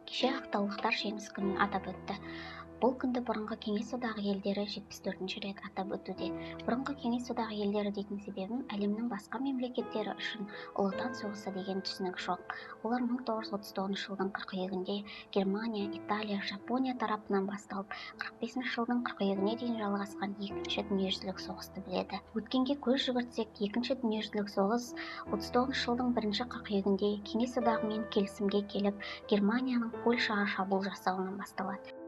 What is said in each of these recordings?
Кеше ақтаулықтар жеңіс күнін атап өтті. Бұл күнді бұрынғы Кеңес одағы елдері 74-ші рет атап өтуде. Бұрынғы Кеңес одағы елдері дейтін себебім, әлемнің басқа мемлекеттері үшін Ұлы Отан соғысы деген түсінік жоқ. Олар 1939 жылдың қыркүйегінде Германия, Италия, Жапония тарапынан басталып, 45 жылдың қыркүйегіне дейін жалғасқан Екінші дүниежүзілік соғысты біледі. Өткенге көз жүгіртсек, Екінші дүниежүзілік соғыс 39 жылдың 1 қыркүйегінде Кеңес одағымен келісімге келіп, Германияның Польшаға шабуыл жасауынан басталады.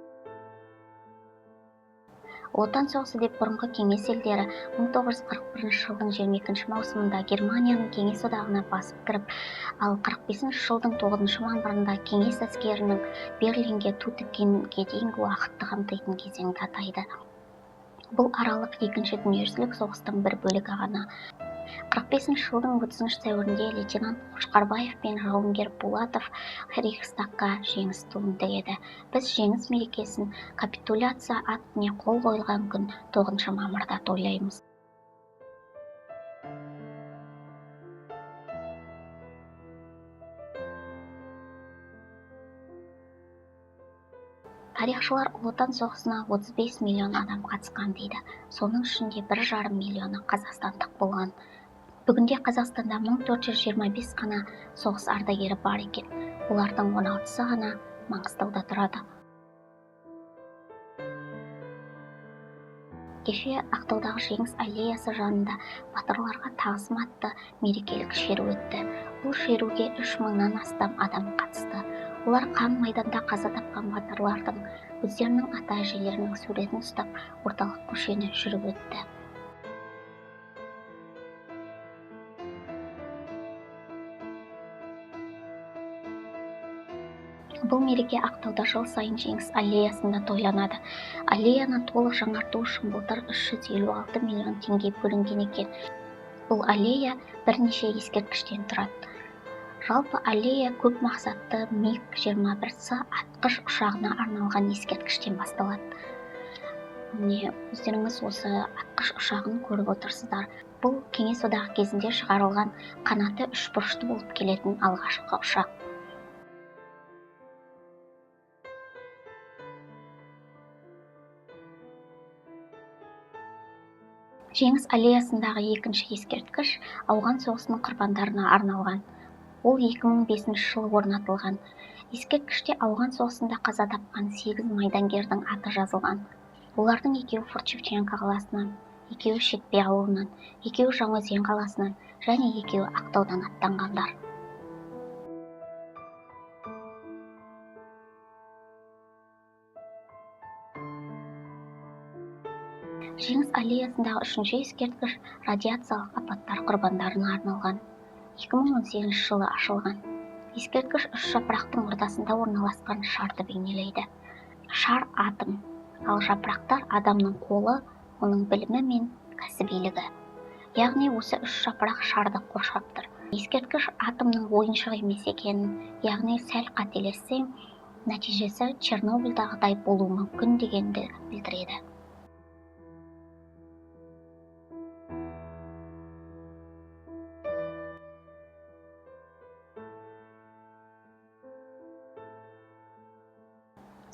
Отан соғысы деп бұрынғы Кеңес елдері 1941 жылдың 22 маусымында Германияның Кеңес одағына басып кіріп, ал 45 жылдың 9 мамырында Кеңес әскерінің Берлинге ту тіккенге дейінгі уақытты қамтитын кезеңді атайды. Бұл аралық Екінші дүниежүзілік соғыстың бір бөлігі ғана. 45 жылдың 30 сәуірінде лейтенант Қошқарбаев пен жауынгер Пулатов Рейхстагқа жеңіс туын тігеді. Біз жеңіс мерекесін капитуляция актіне қол қойылған күн 9 мамырда тойлаймыз. Тарихшылар Ұлы Отан соғысына 35 миллион адам қатысқан дейді. Соның ішінде 1,5 миллионы қазақстандық болған. Бүгінде Қазақстанда 1425 қана соғыс ардагері бар екен. Олардың 16-сы ғана Маңғыстауда тұрады. Кеше Ақтаудағы Жеңіс аллеясы жанында батырларға тағзым атты мерекелік шеру өтті. Бұл шеруге 3000-нан астам адам қатысты. Олар қан майданда қаза тапқан батырлардың өздерінің ата-әжелерінің суретін ұстап, орталық көшені жүріп өтті. Бұл мереке Ақтауда жыл сайын Жеңіс аллеясында тойланады. Аллеяны толық жаңарту үшін былтыр 356 миллион теңге бөлінген екен. Бұл аллея бірнеше ескерткіштен тұрады. Жалпы аллея көп мақсатты МиГ-21С атқыш ұшағына арналған ескерткіштен басталады. Өздеріңіз осы атқыш ұшағын көріп отырсыздар. Бұл Кеңес одағы кезінде шығарылған қанаты үшбұрышты болып келетін алғашқы ұшақ. Жеңіс аллеясындағы екінші ескерткіш ауған соғысының құрбандарына арналған. Ол 2005 жылы орнатылған. Ескерткіште ауған соғысында қаза тапқан 8 майдангердің аты жазылған. Олардың екеуі Форт-Шевченко қаласынан, екеуі Шетпе ауылынан, екеуі Жаңаөзен қаласынан және екеуі Ақтаудан аттанғандар. Жеңіс аллеясындағы үшінші ескерткіш радиациялық апаттар құрбандарына арналған. 2018 жылы ашылған. Ескерткіш 3 жапырақтың ортасында орналасқан шарды бейнелейді. Шар атом, ал жапырақтар адамның қолы, оның білімі мен кәсібилігі. Яғни осы 3 жапырақ шарды қоршап тұр. Ескерткіш атомның ойыншығы емес екенін, яғни сәл қателессең, нәтижесі Чернобыльдағыдай болуы мүмкін дегенді білдіреді.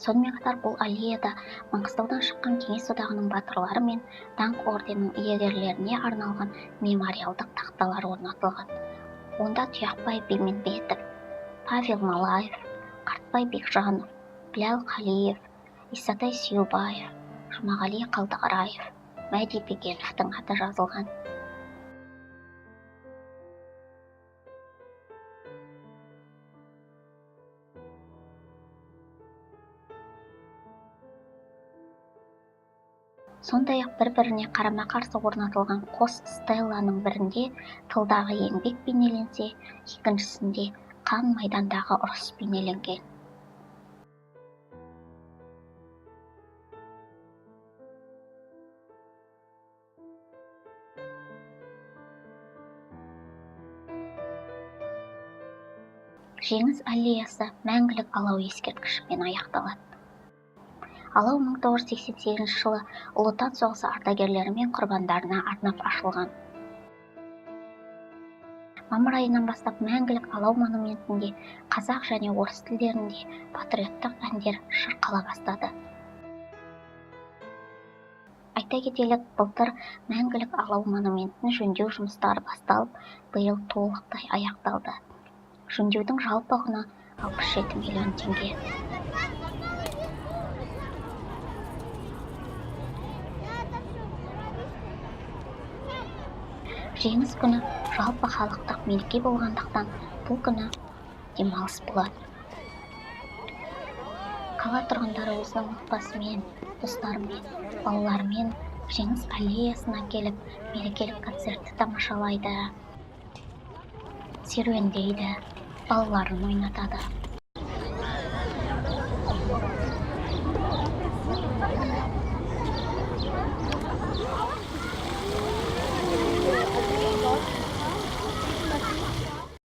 Сонымен қатар бұл аллеяда Маңғыстаудан шыққан Кеңес одағының батырлары мен даңқ орденінің иегерлеріне арналған мемориалдық тақталар орнатылған. Онда Тұяқбай Бегмембетов, Павел Малаев, Қартбай Бекжанов, Біләл Қалиев, Исатай Сүйеубаев, Жұмағали Қалдығараев, Мәди Бегеновтың аты жазылған. Сондай-ақ бір-біріне қарама-қарсы орнатылған қос стелланың бірінде тылдағы еңбек бейнеленсе, екіншісінде қан майдандағы ұрыс бейнеленген. Жеңіс аллеясы мәңгілік алау ескерткішімен аяқталады. Алау 1988 жылы Ұлы Отан соғысы ардагерлері мен құрбандарына арнап ашылған. Мамыр айынан бастап мәңгілік алау монументінде қазақ және орыс тілдерінде патриоттық әндер шырқала бастады. Айта кетелік, былтыр мәңгілік алау монументін жөндеу жұмыстары басталып, биыл толықтай аяқталды. Жөндеудің жалпы құны 67 миллион теңге. Жеңіс күні жалпы халықтық мереке болғандықтан, бұл күні демалыс болады. Қала тұрғындары өзінің отбасымен, достарымен, балаларымен Жеңіс аллеясына келіп, мерекелік концертті тамашалайды, серуендейді, балаларын ойнатады.